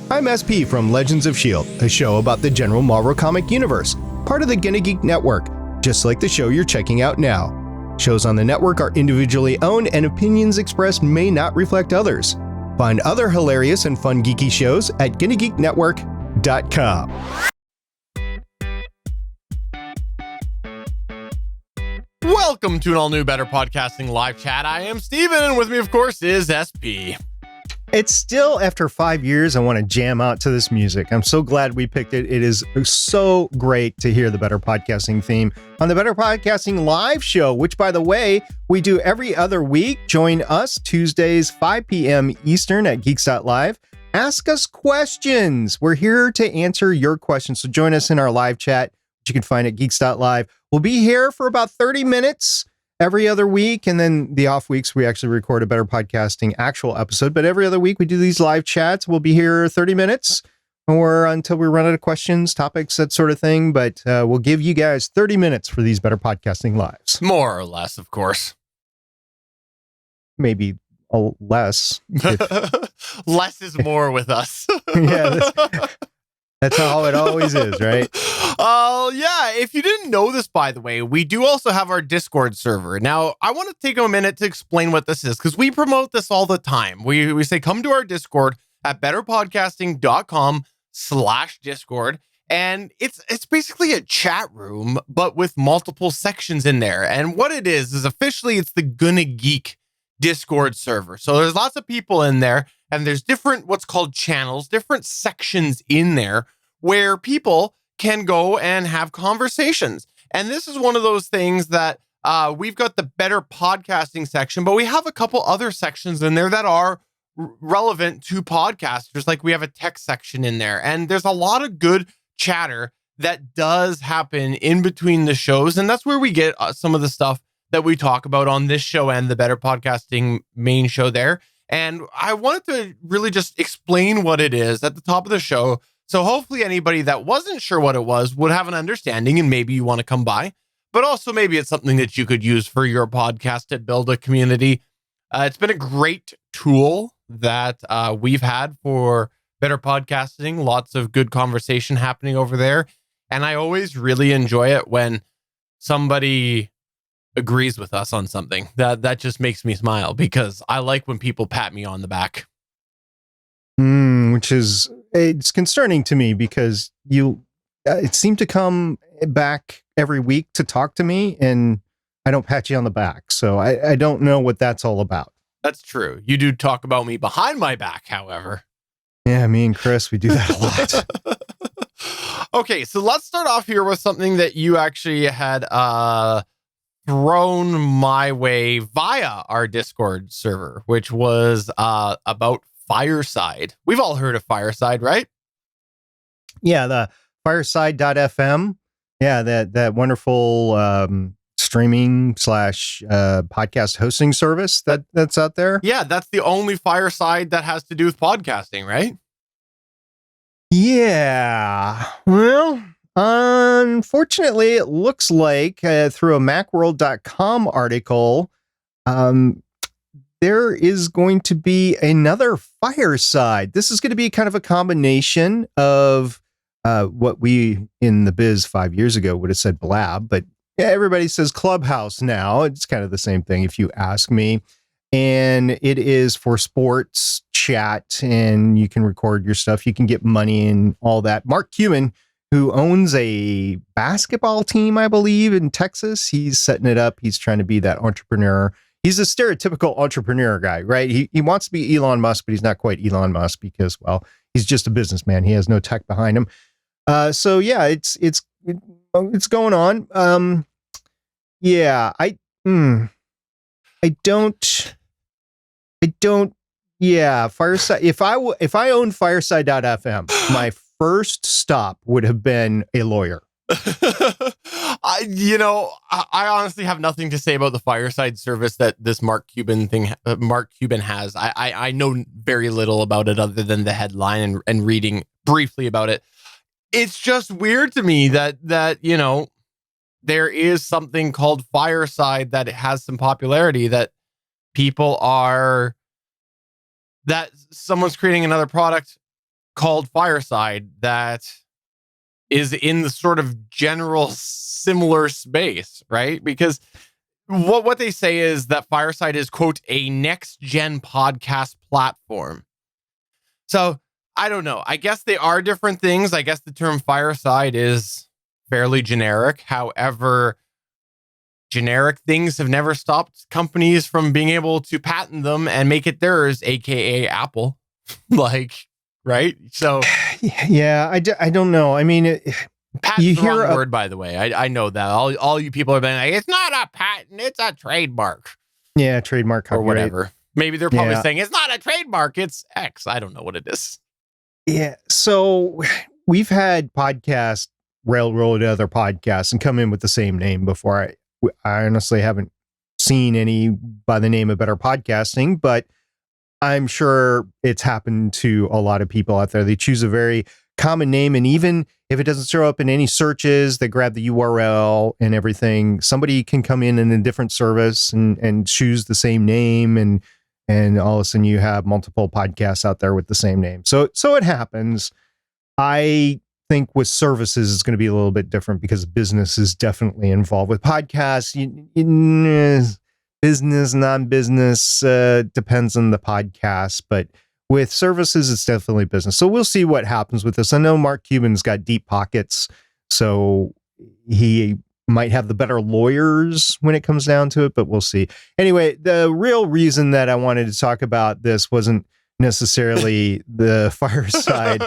I'm SP from Legends of S.H.I.E.L.D., a show about the general Marvel comic universe, part of the GonnaGeek network, just like the show you're checking out now. Shows on the network are individually owned and opinions expressed may not reflect others. Find other hilarious and fun geeky shows at GonnaGeekNetwork.com. Welcome to an all-new Better Podcasting live chat. I am Steven, and with me, of course, is SP. It's still, after 5 years, I want to jam out to this music. I'm so glad we picked it. It is so great to hear the Better Podcasting theme on the Better Podcasting live show, which, by the way, we do every other week. Join us Tuesdays, 5 p.m. Eastern at Geeks.Live. Ask us questions. We're here to answer your questions. So join us in our live chat, which you can find at Geeks.Live. We'll be here for about 30 minutes every other week, and then the off weeks we actually record a Better Podcasting actual episode, but every other week we do these live chats. We'll be here 30 minutes or until we run out of questions, topics, that sort of thing, but we'll give you guys 30 minutes for these Better Podcasting lives. More or less, of course. Maybe less. Less is more with us. Yeah, that's how it always is, right? Yeah, if you didn't know this, by the way, we do also have our Discord server. Now, I want to take a minute to explain what this is, because we promote this all the time. We say, come to our Discord at betterpodcasting.com/Discord. And it's basically a chat room, but with multiple sections in there. And what it is officially, it's the GonnaGeek Discord server. So there's lots of people in there, and there's different, what's called channels, different sections in there where people can go and have conversations. And this is one of those things that we've got the Better Podcasting section, but we have a couple other sections in there that are relevant to podcasters. Like we have a tech section in there, and there's a lot of good chatter that does happen in between the shows. And that's where we get some of the stuff that we talk about on this show and the Better Podcasting main show there. And I wanted to really just explain what it is at the top of the show. So hopefully anybody that wasn't sure what it was would have an understanding, and maybe you want to come by, but also maybe it's something that you could use for your podcast to build a community. It's been a great tool that we've had for Better Podcasting. Lots of good conversation happening over there. And I always really enjoy it when somebody agrees with us on something. That just makes me smile, because I like when people pat me on the back. Which is, it's concerning to me, because you it seemed to come back every week to talk to me, and I don't pat you on the back. So I don't know what that's all about. That's true. You do talk about me behind my back, however. Yeah, me and Chris, we do that a lot. Okay, so let's start off here with something that you actually had thrown my way via our Discord server, which was about Fireside. We've all heard of Fireside, right? Yeah, the Fireside.fm. Yeah, that wonderful streaming / podcast hosting service that's out there. Yeah, that's the only Fireside that has to do with podcasting, right? Yeah. Well, unfortunately, it looks like through a Macworld.com article, there is going to be another Fireside. This is going to be kind of a combination of what we in the biz 5 years ago would have said Blab, but everybody says Clubhouse now. It's kind of the same thing if you ask me. And it is for sports chat, and you can record your stuff. You can get money and all that. Mark Cuban, who owns a basketball team, I believe, in Texas, he's setting it up. He's trying to be that entrepreneur. He's a stereotypical entrepreneur guy, right? He wants to be Elon Musk, but he's not quite Elon Musk because, well, he's just a businessman. He has no tech behind him. So yeah, it's going on. Yeah, I don't. Yeah, Fireside. If I owned Fireside.fm, my first stop would have been a lawyer. I honestly have nothing to say about the Fireside service that this Mark Cuban has. I know very little about it other than the headline and reading briefly about it. It's just weird to me that there is something called Fireside that has some popularity, that someone's creating another product called Fireside that is in the sort of general similar space, right? Because what they say is that Fireside is, quote, a next-gen podcast platform. So I don't know. I guess they are different things. I guess the term Fireside is fairly generic. However, generic things have never stopped companies from being able to patent them and make it theirs, aka Apple. Like, right? So yeah, I don't know. I mean, patent's the wrong word, by the way. I know that. All you people are being like, it's not a patent, it's a trademark. Yeah, trademark, copyright. Or whatever. Maybe they're probably saying it's not a trademark, it's X. I don't know what it is. Yeah. So we've had podcasts railroad other podcasts and come in with the same name before. I honestly haven't seen any by the name of Better Podcasting, but I'm sure it's happened to a lot of people out there. They choose a very common name, and even if it doesn't show up in any searches, they grab the URL and everything. Somebody can come in a different service and choose the same name, and all of a sudden you have multiple podcasts out there with the same name. So it happens. I think with services it's going to be a little bit different because business is definitely involved with podcasts. Business, non-business, depends on the podcast, but with services, it's definitely business. So we'll see what happens with this. I know Mark Cuban's got deep pockets, so he might have the better lawyers when it comes down to it, but we'll see. Anyway, the real reason that I wanted to talk about this wasn't necessarily the Fireside.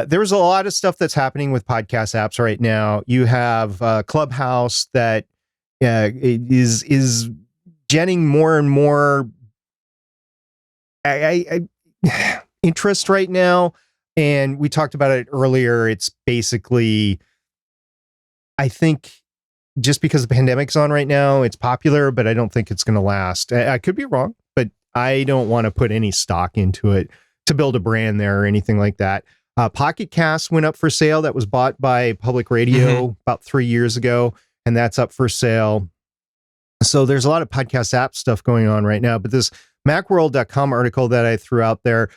There was a lot of stuff that's happening with podcast apps right now. You have Clubhouse that is getting more and more interest right now. And we talked about it earlier. It's basically, I think, just because the pandemic's on right now, it's popular, but I don't think it's going to last. I could be wrong, but I don't want to put any stock into it to build a brand there or anything like that. Pocket Cast went up for sale. That was bought by Public Radio about 3 years ago, and that's up for sale. So there's a lot of podcast app stuff going on right now, but this Macworld.com article that I threw out there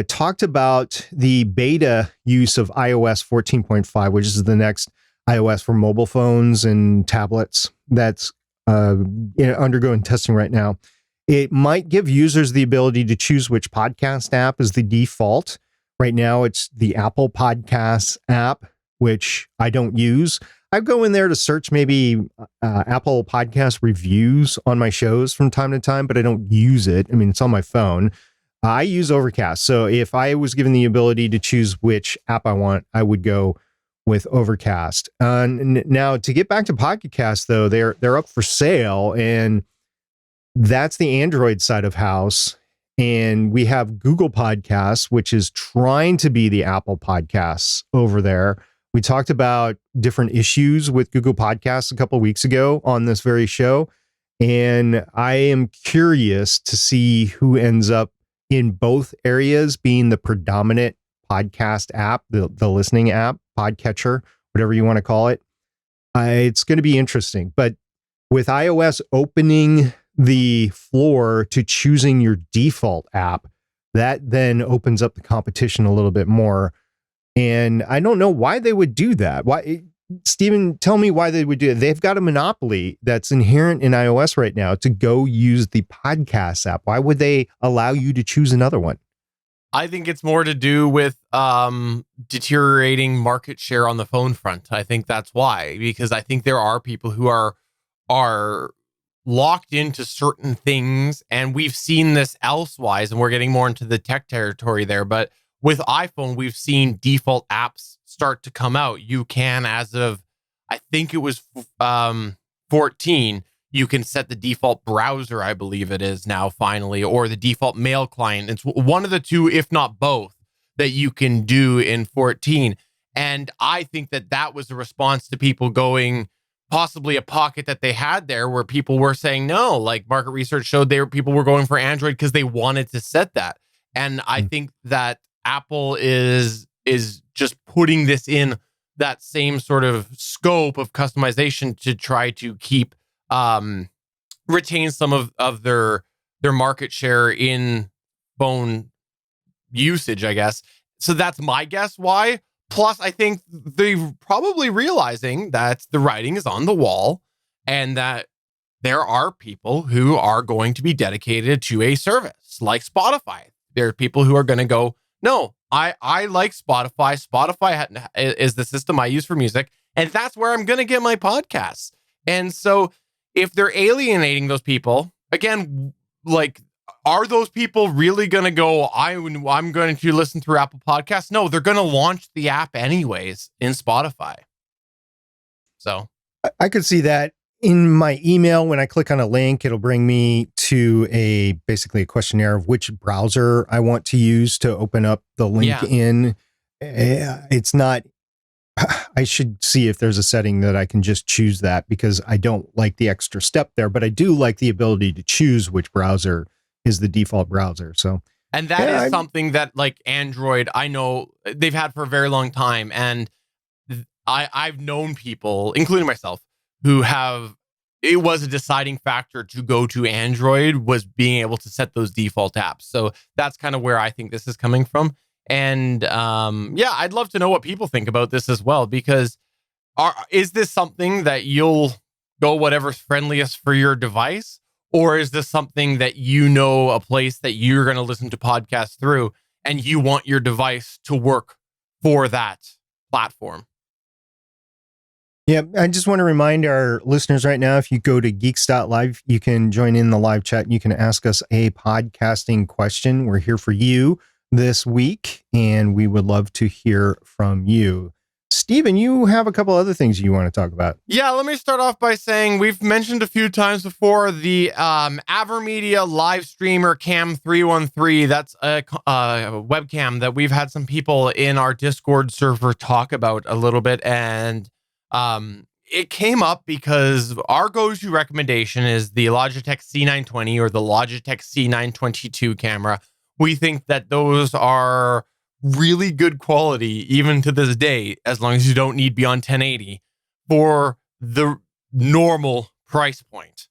talked about the beta use of iOS 14.5, which is the next iOS for mobile phones and tablets that's undergoing testing right now. It might give users the ability to choose which podcast app is the default. Right now, it's the Apple Podcasts app, which I don't use. I go in there to search maybe Apple Podcast reviews on my shows from time to time, but I don't use it. I mean, it's on my phone. I use Overcast. So if I was given the ability to choose which app I want, I would go with Overcast. Now, to get back to Pocket Cast, though, they're up for sale, and that's the Android side of house. And we have Google Podcasts, which is trying to be the Apple Podcasts over there. We talked about different issues with Google Podcasts a couple of weeks ago on this very show. And I am curious to see who ends up in both areas being the predominant podcast app, the listening app, podcatcher, whatever you want to call it. It's going to be interesting. But with iOS opening the floor to choosing your default app, that then opens up the competition a little bit more. And I don't know why they would do that. Why, Stephen, tell me why they would do it. They've got a monopoly that's inherent in iOS right now to go use the podcast app. Why would they allow you to choose another one? I think it's more to do with deteriorating market share on the phone front. I think that's why, because I think there are people who are locked into certain things, and we've seen this elsewise, and we're getting more into the tech territory there. But with iPhone, we've seen default apps start to come out. You can, as of, I think it was 14, you can set the default browser, I believe it is now finally, or the default mail client. It's one of the two, if not both, that you can do in 14. And I think that was a response to people going, possibly a pocket that they had there where people were saying no, like market research showed people were going for Android because they wanted to set that. And I think that Apple is just putting this in that same sort of scope of customization to try to keep retain some of their market share in phone usage, I guess. So that's my guess why. Plus, I think they're probably realizing that the writing is on the wall and that there are people who are going to be dedicated to a service like Spotify. There are people who are going to go, no, I like Spotify. Spotify is the system I use for music, and that's where I'm going to get my podcasts. And so if they're alienating those people, again, like, are those people really going to go, I'm going to listen through Apple Podcasts? No, they're going to launch the app anyways in Spotify. So I could see that. In my email, when I click on a link, it'll bring me to basically a questionnaire of which browser I want to use to open up the link in. It's not, I should see if there's a setting that I can just choose that, because I don't like the extra step there, but I do like the ability to choose which browser is the default browser. So, and that is something that, like, Android, I know they've had for a very long time. And I've known people, including myself, who it was a deciding factor to go to Android, was being able to set those default apps. So that's kind of where I think this is coming from. And I'd love to know what people think about this as well, because is this something that you'll go whatever's friendliest for your device? Or is this something that a place that you're going to listen to podcasts through and you want your device to work for that platform? Yeah, I just want to remind our listeners right now, if you go to Geeks.Live, you can join in the live chat and you can ask us a podcasting question. We're here for you this week, and we would love to hear from you. Steven, you have a couple other things you want to talk about. Yeah, let me start off by saying we've mentioned a few times before the AverMedia live streamer Cam 313. That's a webcam that we've had some people in our Discord server talk about a little bit, and it came up because our go-to recommendation is the Logitech C920 or the Logitech C922 camera. We think that those are really good quality, even to this day, as long as you don't need beyond 1080 for the normal price point.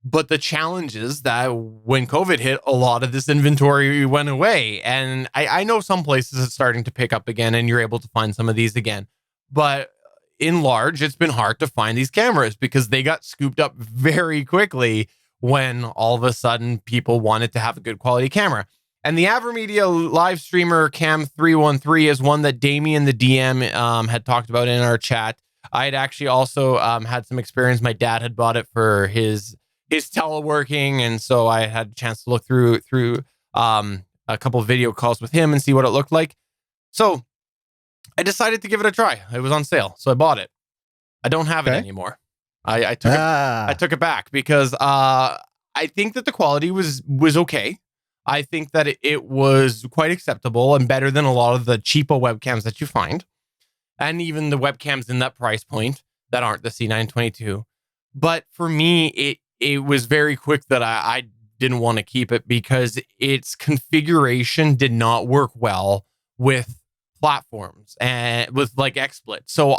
But the challenge is that when COVID hit, a lot of this inventory went away. And I know some places it's starting to pick up again and you're able to find some of these again. But in large, it's been hard to find these cameras because they got scooped up very quickly when all of a sudden people wanted to have a good quality camera. And the AverMedia live streamer Cam 313 is one that Damien, the DM, had talked about in our chat. I had actually also had some experience. My dad had bought it for his teleworking, and so I had a chance to look through a couple of video calls with him and see what it looked like. So I decided to give it a try. It was on sale, so I bought it. I don't have it anymore. I took it back because I think that the quality was okay. I think that it was quite acceptable and better than a lot of the cheapo webcams that you find, and even the webcams in that price point that aren't the C922. But for me, it was very quick that I didn't want to keep it because its configuration did not work well with platforms and with like XSplit. So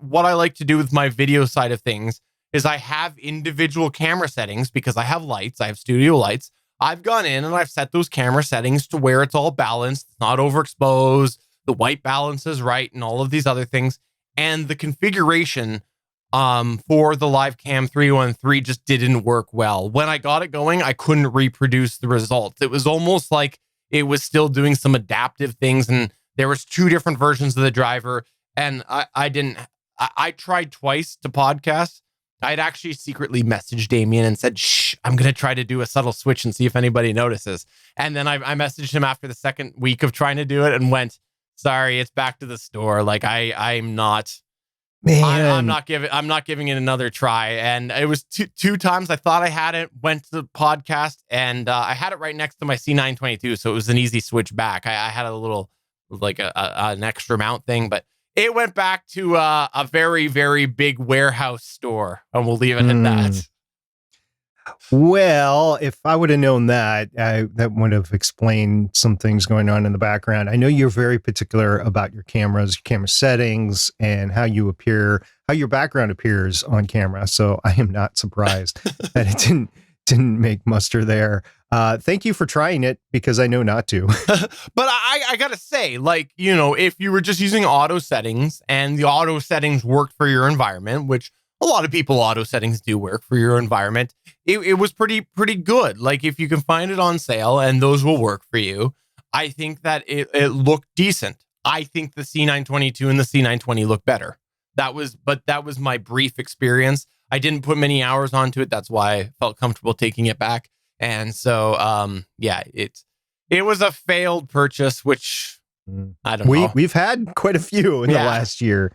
what I like to do with my video side of things is I have individual camera settings because I have lights. I have studio lights. I've gone in and I've set those camera settings to where it's all balanced. It's not overexposed. The white balance is right and all of these other things. And the configuration for the Livecam 313 just didn't work well. When I got it going, I couldn't reproduce the results. It was almost like it was still doing some adaptive things, and there was two different versions of the driver, and I tried twice to podcast. I'd actually secretly messaged Damien and said, shh, I'm going to try to do a subtle switch and see if anybody notices. And then I messaged him after the second week of trying to do it and went, sorry, it's back to the store. Like I'm not giving it another try. And it was two times I thought I had it, went to the podcast, and I had it right next to my C922. So it was an easy switch back. I had a little, like an extra mount thing, but it went back to a very, very big warehouse store, and we'll leave it at that. Well, if I would have known that, that would have explained some things going on in the background. I know you're very particular about your cameras, your camera settings, and how you appear, how your background appears on camera. So I am not surprised that it didn't make muster there. Thank you for trying it because I know not to. But I gotta say, like, if you were just using auto settings and the auto settings worked for your environment, which a lot of people auto settings do work for your environment, it was pretty good. Like, if you can find it on sale and those will work for you, I think that it looked decent. I think the C922 and the C920 look better. That was my brief experience. I didn't put many hours onto it. That's why I felt comfortable taking it back. And so, it was a failed purchase, which I don't know. We've had quite a few in the last year.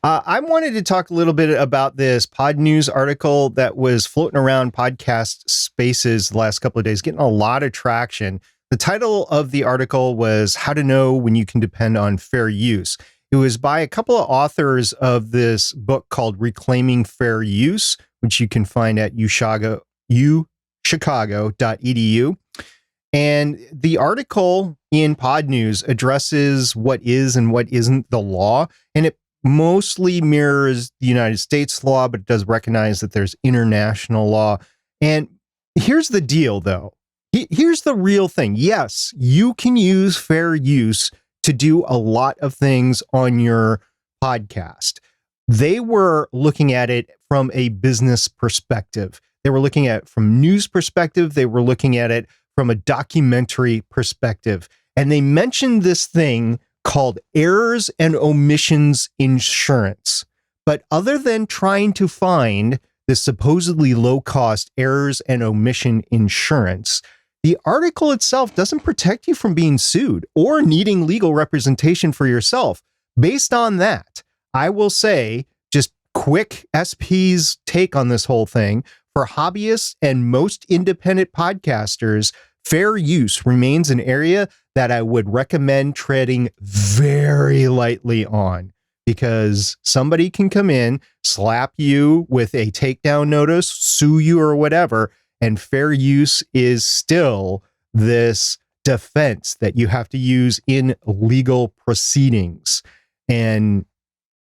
I wanted to talk a little bit about this Pod News article that was floating around podcast spaces the last couple of days, getting a lot of traction. The title of the article was How to Know When You Can Depend on Fair Use. It was by a couple of authors of this book called Reclaiming Fair Use, which you can find at uchicago.edu. And the article in Pod News addresses what is and what isn't the law. And it mostly mirrors the United States law, but it does recognize that there's international law. And here's the deal, though. Here's the real thing. Yes, you can use fair use to do a lot of things on your podcast. They were looking at it from a business perspective. They were looking at it from news perspective. They were looking at it from a documentary perspective. And they mentioned this thing called errors and omissions insurance. But other than trying to find this supposedly low-cost errors and omission insurance, the article itself doesn't protect you from being sued or needing legal representation for yourself. Based on that, I will say, just quick SP's take on this whole thing, for hobbyists and most independent podcasters, fair use remains an area that I would recommend treading very lightly on, because somebody can come in, slap you with a takedown notice, sue you or whatever, and fair use is still this defense that you have to use in legal proceedings. And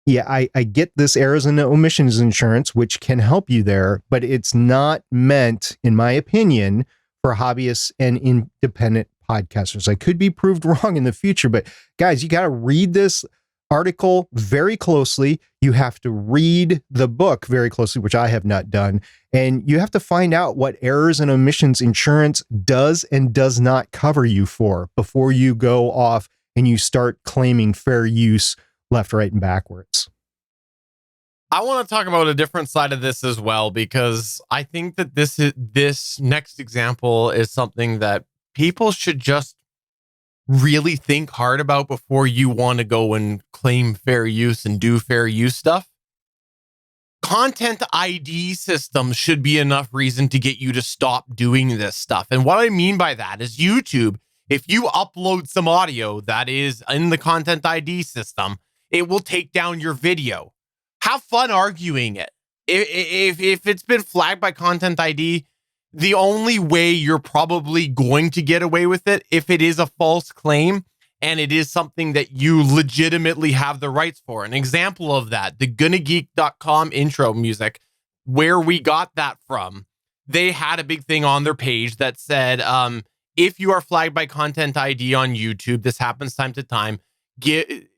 yeah, I get this errors and omissions insurance, which can help you there, but it's not meant, in my opinion, for hobbyists and independent podcasters. I could be proved wrong in the future, but guys, you got to read this article very closely. You have to read the book very closely, which I have not done. And you have to find out what errors and omissions insurance does and does not cover you for before you go off and you start claiming fair use left, right, and backwards. I want to talk about a different side of this as well, because I think that this next example is something that people should just really think hard about before you want to go and claim fair use and do fair use stuff. Content ID systems should be enough reason to get you to stop doing this stuff. And what I mean by that is YouTube, if you upload some audio that is in the Content ID system, it will take down your video. Have fun arguing it. If it's been flagged by Content ID, the only way you're probably going to get away with it, if it is a false claim and it is something that you legitimately have the rights for. An example of that, the GonnaGeek.com intro music, where we got that from, they had a big thing on their page that said, if you are flagged by Content ID on YouTube, this happens time to time,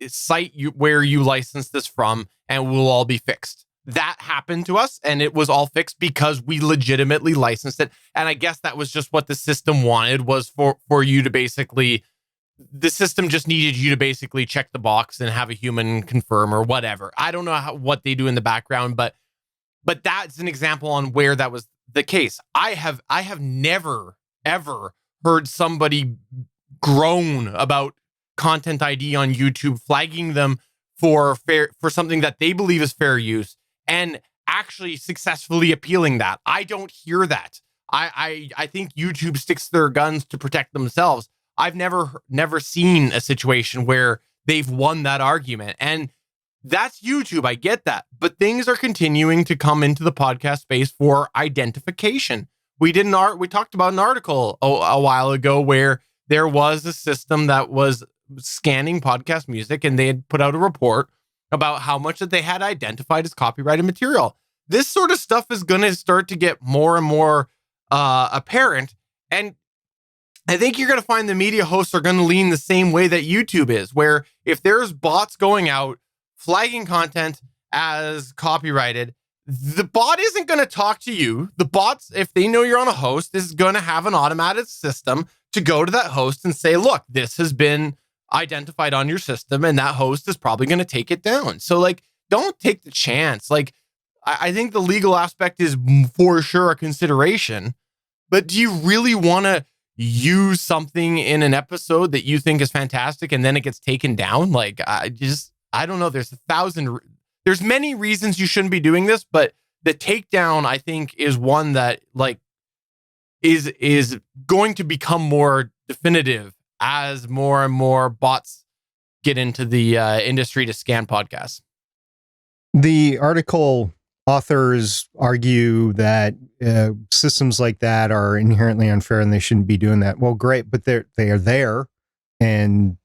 cite where you licensed this from and we'll all be fixed. That happened to us and it was all fixed because we legitimately licensed it. And I guess that was just what the system wanted, was for you to basically, the system just needed you to basically check the box and have a human confirm or whatever. I don't know what they do in the background, but that's an example on where that was the case. I have never, ever heard somebody groan about Content ID on YouTube flagging them for something that they believe is fair use and actually successfully appealing that. I don't hear that. I think YouTube sticks to their guns to protect themselves. I've never seen a situation where they've won that argument. And that's YouTube. I get that. But things are continuing to come into the podcast space for identification. We talked about an article a while ago where there was a system that was scanning podcast music, and they had put out a report about how much that they had identified as copyrighted material. This sort of stuff is going to start to get more and more apparent. And I think you're going to find the media hosts are going to lean the same way that YouTube is, where if there's bots going out flagging content as copyrighted, the bot isn't going to talk to you. The bots, if they know you're on a host, is going to have an automated system to go to that host and say, look, this has been identified on your system, and that host is probably going to take it down. So like, don't take the chance. Like, I think the legal aspect is for sure a consideration, but do you really want to use something in an episode that you think is fantastic and then it gets taken down? Like, I don't know. There's many reasons you shouldn't be doing this, but the takedown, I think, is one that like is going to become more definitive as more and more bots get into the industry to scan podcasts. The article authors argue that systems like that are inherently unfair and they shouldn't be doing that. Well, great, but they are there and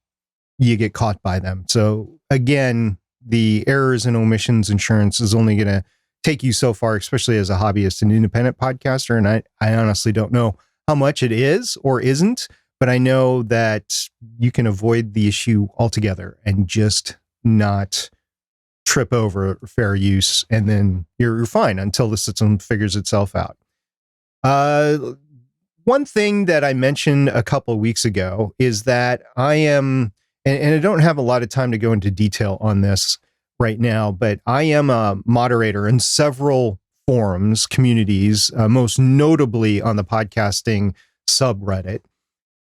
you get caught by them. So again, the errors and omissions insurance is only going to take you so far, especially as a hobbyist and independent podcaster. And I honestly don't know how much it is or isn't, but I know that you can avoid the issue altogether and just not trip over fair use, and then you're fine until the system figures itself out. One thing that I mentioned a couple of weeks ago is that I am, and I don't have a lot of time to go into detail on this right now, but I am a moderator in several forums, communities, most notably on the podcasting subreddit.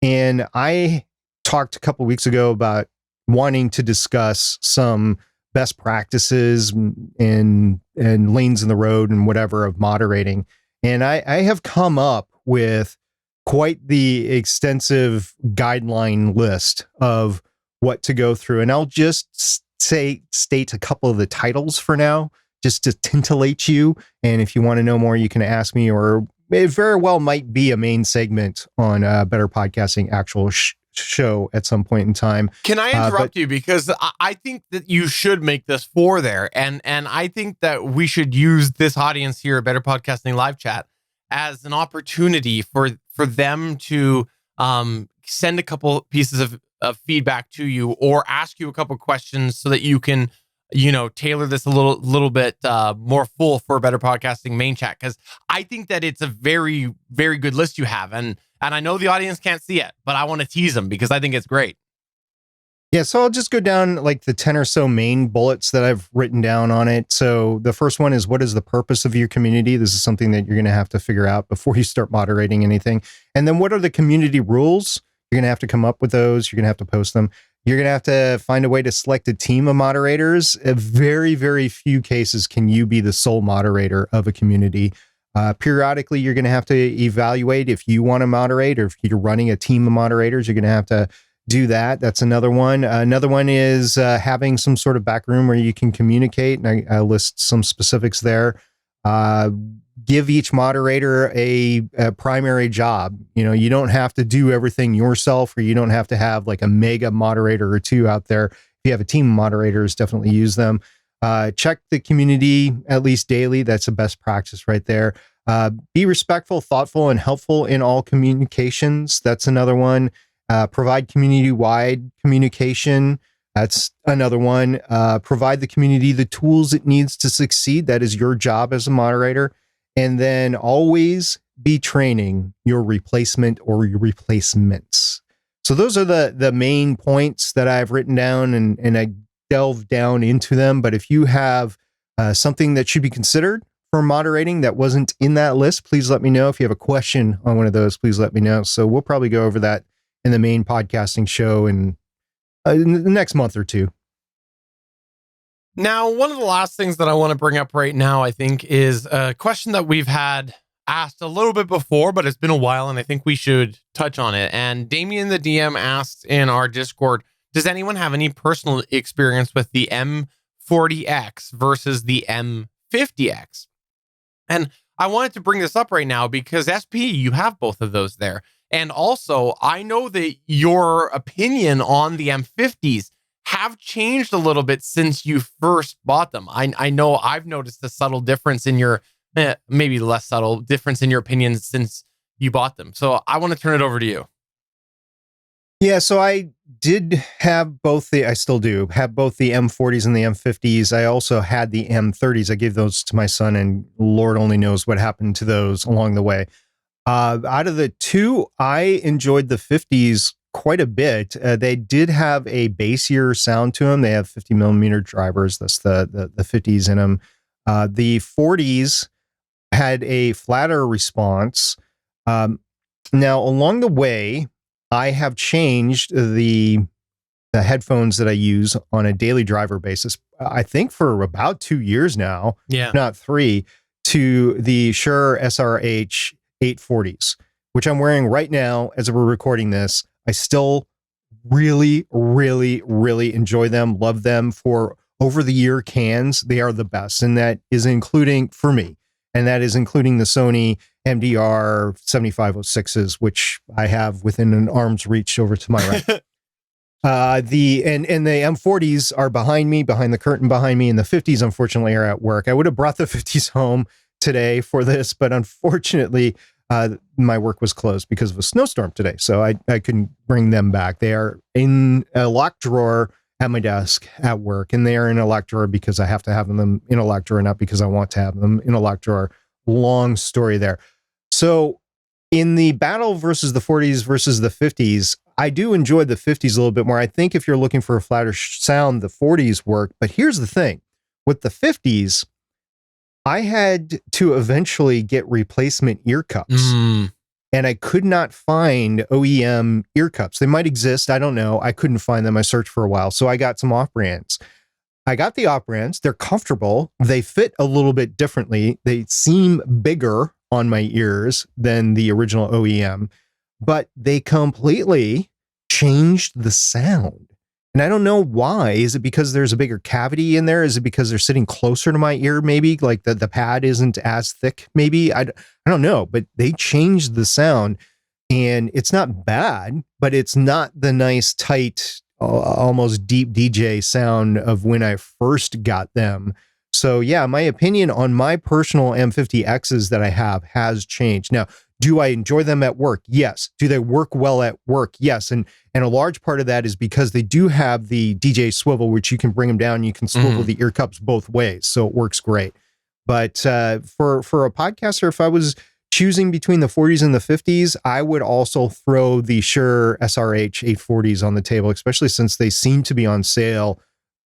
And I talked a couple of weeks ago about wanting to discuss some best practices and lanes in the road and whatever of moderating. And I have come up with quite the extensive guideline list of what to go through. And I'll just state a couple of the titles for now, just to titillate you. And if you want to know more, you can ask me, or it very well might be a main segment on Better Podcasting actual show at some point in time. Can I interrupt you? Because I think that you should make this for there. And I think that we should use this audience here at Better Podcasting Live Chat as an opportunity for them to send a couple pieces of feedback to you or ask you a couple questions so that you can, tailor this a little bit more full for Better Podcasting main chat. Because I think that it's a very, very good list you have. And I know the audience can't see it, but I want to tease them because I think it's great. Yeah, so I'll just go down like the 10 or so main bullets that I've written down on it. So the first one is, what is the purpose of your community? This is something that you're going to have to figure out before you start moderating anything. And then what are the community rules? You're going to have to come up with those. You're going to have to post them. You're going to have to find a way to select a team of moderators. In very, very few cases can you be the sole moderator of a community. Periodically, you're going to have to evaluate if you want to moderate, or if you're running a team of moderators, you're going to have to do that. That's another one. Another one is having some sort of back room where you can communicate. And I list some specifics there. Give each moderator a primary job. You don't have to do everything yourself, or you don't have to have like a mega moderator or two out there. If you have a team of moderators, definitely use them. Check the community at least daily. That's a best practice right there. Be respectful, thoughtful, and helpful in all communications. That's another one. Provide community-wide communication. That's another one. Provide the community the tools it needs to succeed. That is your job as a moderator. And then always be training your replacement or your replacements. So those are the main points that I've written down, and I delve down into them. But if you have something that should be considered for moderating that wasn't in that list, please let me know. If you have a question on one of those, please let me know. So we'll probably go over that in the main podcasting show in the next month or two. Now, one of the last things that I want to bring up right now, I think, is a question that we've had asked a little bit before, but it's been a while, and I think we should touch on it. And Damien the DM asked in our Discord, does anyone have any personal experience with the M40X versus the M50X? And I wanted to bring this up right now because SP, you have both of those there. And also, I know that your opinion on the M50s have changed a little bit since you first bought them. I know I've noticed a subtle difference in your, maybe less subtle difference in your opinions since you bought them. So I want to turn it over to you. Yeah, so I did have I still do have both the M40s and the M50s. I also had the M30s. I gave those to my son, and Lord only knows what happened to those along the way. Out of the two, I enjoyed the 50s quite a bit. They did have a bassier sound to them. They have 50 millimeter drivers. That's the 50s in them. The 40s had a flatter response. Now, along the way, I have changed the headphones that I use on a daily driver basis. I think for about 2 years now, not 3, to the Shure SRH 840s, which I'm wearing right now as we're recording this. I still really, really, really enjoy them, love them. For over the year cans, they are the best. And that is including, for me, and that is including the Sony MDR 7506s, which I have within an arm's reach over to my right. The M40s are behind the curtain behind me, and the 50s, unfortunately, are at work. I would have brought the 50s home today for this, but unfortunately, my work was closed because of a snowstorm today, so I couldn't bring them back. They are in a locked drawer at my desk at work, and they are in a locked drawer because I have to have them in a locked drawer, not because I want to have them in a locked drawer. Long story there. So in the battle versus the 40s versus the 50s, I do enjoy the 50s a little bit more. I think if you're looking for a flatter sound, the 40s work. But here's the thing. With the 50s, I had to eventually get replacement ear cups. And I could not find OEM ear cups. They might exist. I don't know. I couldn't find them. I searched for a while. So I got some off-brands. I got the off-brands. They're comfortable. They fit a little bit differently. They seem bigger on my ears than the original OEM, but they completely changed the sound. And I don't know why. Is it because there's a bigger cavity in there? Is it because they're sitting closer to my ear? Maybe like the pad isn't as thick. Maybe I don't know, but they changed the sound, and it's not bad, but it's not the nice, tight, almost deep DJ sound of when I first got them. So yeah, my opinion on my personal M50Xs that I have has changed. Now, do I enjoy them at work? Yes. Do they work well at work? Yes. And a large part of that is because they do have the DJ swivel, which you can bring them down. You can swivel the ear cups both ways. So it works great. But for a podcaster, if I was choosing between the 40s and the 50s, I would also throw the Shure SRH 840s on the table, especially since they seem to be on sale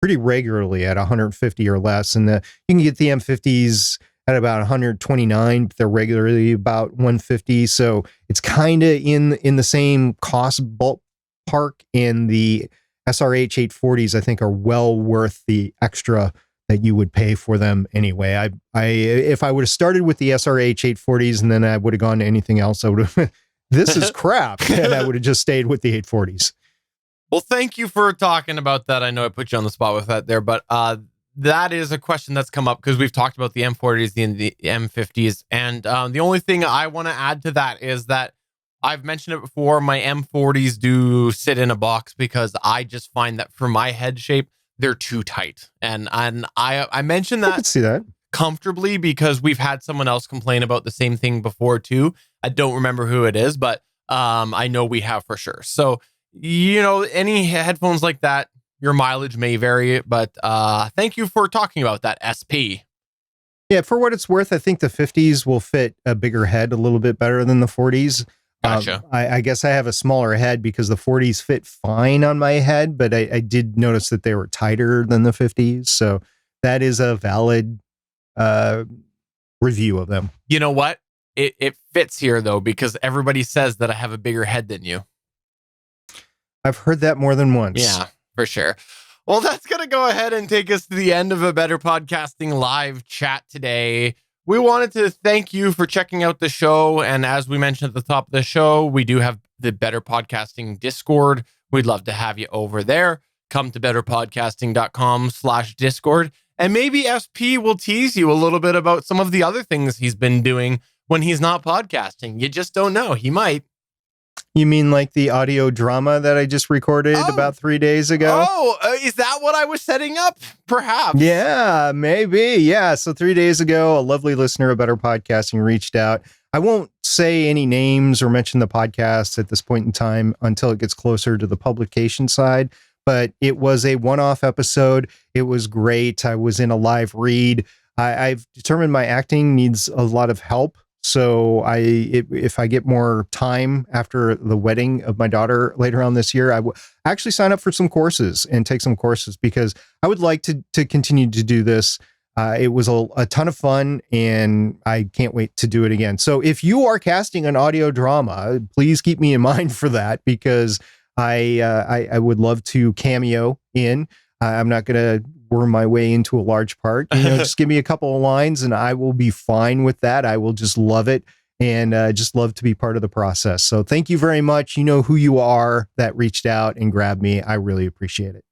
pretty regularly at 150 or less. And you can get the M50s at about 129. They're regularly about 150. So it's kind of in the same cost ballpark. And the SRH 840s, I think, are well worth the extra that you would pay for them anyway. If I would have started with the SRH 840s and then I would have gone to anything else, I would have, this is crap. And I would have just stayed with the 840s. Well, thank you for talking about that. I know I put you on the spot with that there, but that is a question that's come up because we've talked about the M40s and the M50s. And the only thing I want to add to that is that I've mentioned it before. My M40s do sit in a box because I just find that for my head shape, they're too tight. And I mentioned that, I could see that comfortably because we've had someone else complain about the same thing before too. I don't remember who it is, but I know we have for sure. So, you know, any headphones like that, your mileage may vary, but thank you for talking about that, SP. Yeah, for what it's worth, I think the 50s will fit a bigger head a little bit better than the 40s. Gotcha. I guess I have a smaller head because the 40s fit fine on my head, but I did notice that they were tighter than the 50s. So that is a valid review of them. You know what? It fits here, though, because everybody says that I have a bigger head than you. I've heard that more than once. Yeah, for sure. Well, that's going to go ahead and take us to the end of a Better Podcasting live chat today. We wanted to thank you for checking out the show. And as we mentioned at the top of the show, we do have the Better Podcasting Discord. We'd love to have you over there. Come to betterpodcasting.com/Discord. And maybe SP will tease you a little bit about some of the other things he's been doing when he's not podcasting. You just don't know. He might. You mean like the audio drama that I just recorded about 3 days ago? Is that what I was setting up? Perhaps. Yeah, maybe. Yeah. So 3 days ago, a lovely listener of Better Podcasting reached out. I won't say any names or mention the podcast at this point in time until it gets closer to the publication side. But it was a one-off episode. It was great. I was in a live read. I've determined my acting needs a lot of help. So if I get more time after the wedding of my daughter later on this year, I will actually sign up for some courses and take some courses, because I would like to continue to do this. It was a ton of fun, and I can't wait to do it again. So if you are casting an audio drama, please keep me in mind for that, because I would love to cameo in. I'm not going to worm my way into a large part. Just give me a couple of lines and I will be fine with that. I will just love it, and just love to be part of the process. So thank you very much. You know who you are that reached out and grabbed me. I really appreciate it.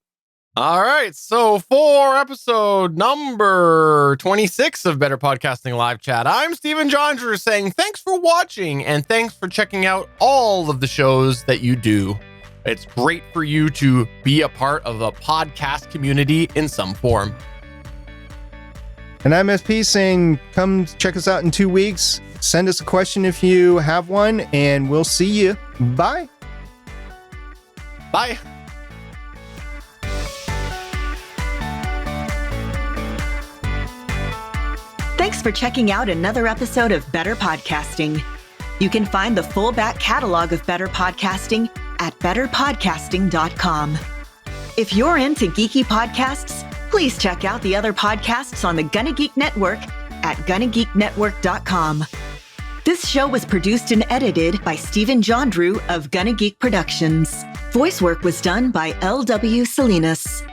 All right. So for episode number 26 of Better Podcasting Live Chat, I'm Stephen Jondrew saying thanks for watching, and thanks for checking out all of the shows that you do. It's great for you to be a part of the podcast community in some form. And I'm SP saying, come check us out in 2 weeks. Send us a question if you have one, and we'll see you. Bye. Bye. Thanks for checking out another episode of Better Podcasting. You can find the full back catalog of Better Podcasting at betterpodcasting.com. If you're into geeky podcasts, please check out the other podcasts on the GonnaGeek Network at GonnaGeekNetwork.com. This show was produced and edited by Stephen Jondrew of GonnaGeek Productions. Voice work was done by L.W. Salinas.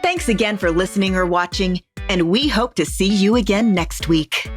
Thanks again for listening or watching, and we hope to see you again next week.